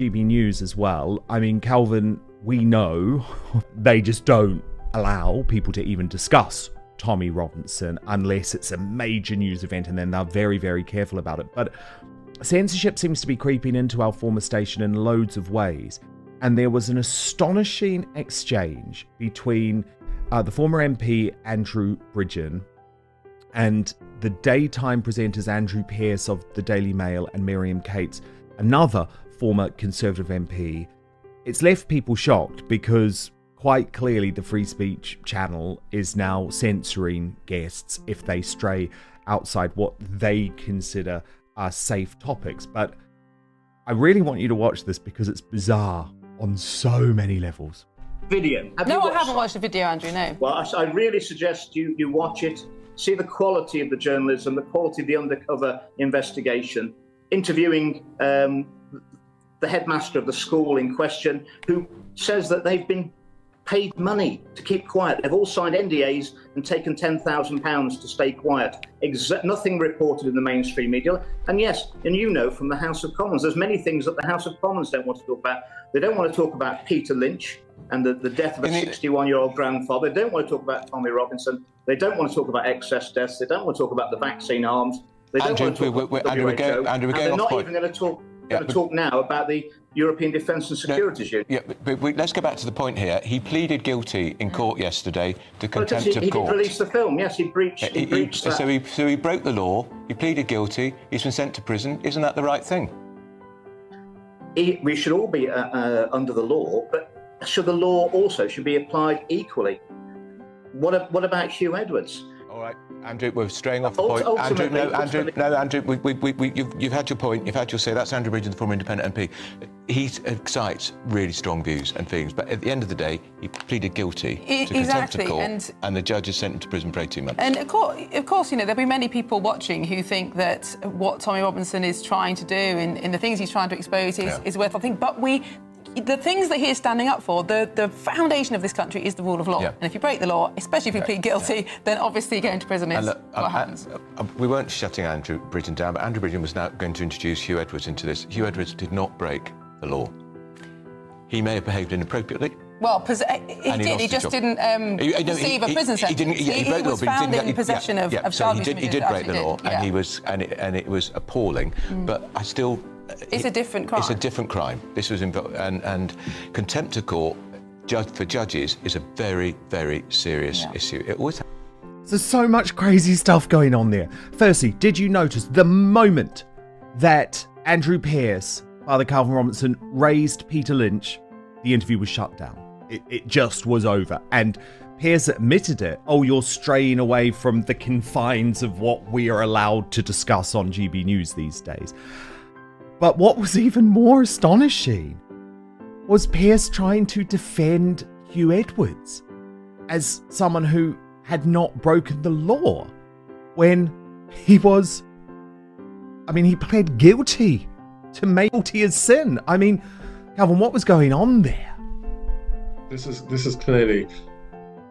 GB News as well. I mean, Calvin, we know they just don't allow people to even discuss Tommy Robinson unless it's a major news event, and then they're very, very careful about it. But censorship seems to be creeping into our former station in loads of ways. And there was an astonishing exchange between the former MP Andrew Bridgen and the daytime presenters Andrew Pearce of the Daily Mail and Miriam Cates, another former Conservative MP. It's left people shocked because quite clearly the Free Speech channel is now censoring guests if they stray outside what they consider are safe topics. But I really want you to watch this because it's bizarre on so many levels. Video. I haven't watched the video, Andrew, no. Well, I really suggest you watch it, see the quality of the journalism, the quality of the undercover investigation, interviewing the headmaster of the school in question, who says that they've been paid money to keep quiet. They've all signed NDAs and taken £10,000 to stay quiet. Nothing reported in the mainstream media. And yes, and you know from the House of Commons, there's many things that the House of Commons don't want to talk about. They don't want to talk about Peter Lynch and the death of a 61-year-old grandfather. They don't want to talk about Tommy Robinson. They don't want to talk about excess deaths. They don't want to talk about the vaccine arms. They don't want to talk about the WHO. And they're not even going to talk now about the European Defence and Securities Union. Yeah, but let's go back to the point here. He pleaded guilty in court yesterday to contempt of court. He did release the film. Yes, he breached that. So he broke the law. He pleaded guilty. He's been sent to prison. Isn't that the right thing? We should all be under the law, but should the law also be applied equally? What about Hugh Edwards? All right, Andrew, we're straying off the point. Andrew, you've had your point. You've had your say. That's Andrew Bridgen, the former independent MP. He cites really strong views and things, but at the end of the day, he pleaded guilty to contempt of court, and the judge is sent him to prison for 18 months. And of course, you know, there'll be many people watching who think that what Tommy Robinson is trying to do in the things he's trying to expose is worth a thing. But the things that he is standing up for, the foundation of this country is the rule of law. Yeah. And if you break the law, especially if you plead guilty, then obviously going to prison is what happens. We weren't shutting Andrew Bridgen down, but Andrew Bridgen was now going to introduce Hugh Edwards into this. Hugh Edwards did not break the law. He may have behaved inappropriately. Well, he did. He just didn't receive a prison sentence. He was found in possession of child abuse. He did break the law, and it was appalling. But I still. It's a different crime. It's a different crime. This was and contempt of court for judges is a very, very serious issue. It always. There's so much crazy stuff going on there. Firstly, did you notice the moment that Andrew Pearce, Father Calvin Robinson, raised Peter Lynch, the interview was shut down. It just was over. And Pearce admitted it. Oh, you're straying away from the confines of what we are allowed to discuss on GB News these days. But what was even more astonishing was Pearce trying to defend Hugh Edwards as someone who had not broken the law when he pled guilty to make guilty as sin. I mean, Calvin, what was going on there? This is clearly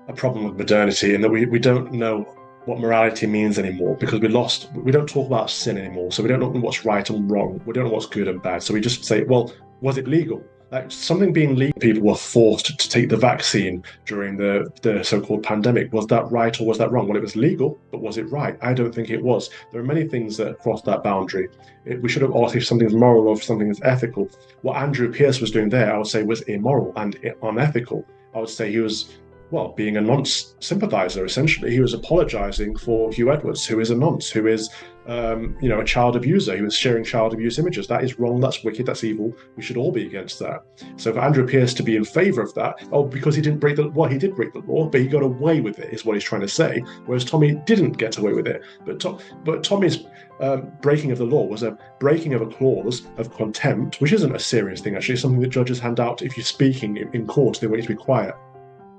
a problem with modernity in that we don't know what morality means anymore because we don't talk about sin anymore, so we don't know what's right and wrong, we don't know what's good and bad, so we just say, well, was it legal? Like something being legal, people were forced to take the vaccine during the so-called pandemic. Was that right or was that wrong? Well, it was legal, but was it right? I don't think it was. There are many things that cross that boundary. We should have asked if something's moral or if something is ethical. What Andrew Pearce was doing there, I would say, was immoral and unethical. I would say he was being a nonce sympathizer, essentially. He was apologising for Hugh Edwards, who is a nonce, who is, a child abuser. He was sharing child abuse images. That is wrong, that's wicked, that's evil. We should all be against that. So for Andrew Pearce to be in favour of that, because he didn't break the law, he did break the law, but he got away with it, is what he's trying to say, whereas Tommy didn't get away with it. But Tommy's breaking of the law was a breaking of a clause of contempt, which isn't a serious thing, actually. It's something that judges hand out if you're speaking in court. They want you to be quiet.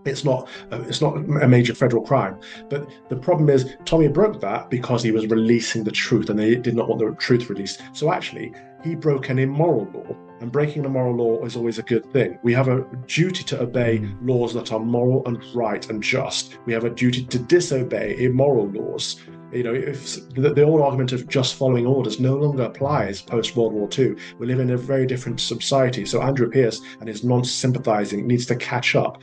It's not a major federal crime. But the problem is Tommy broke that because he was releasing the truth and they did not want the truth released. So actually, he broke an immoral law, and breaking an immoral law is always a good thing. We have a duty to obey laws that are moral and right and just. We have a duty to disobey immoral laws. If the old argument of just following orders no longer applies post World War II, we live in a very different society. So Andrew Pierce and his non-sympathizing needs to catch up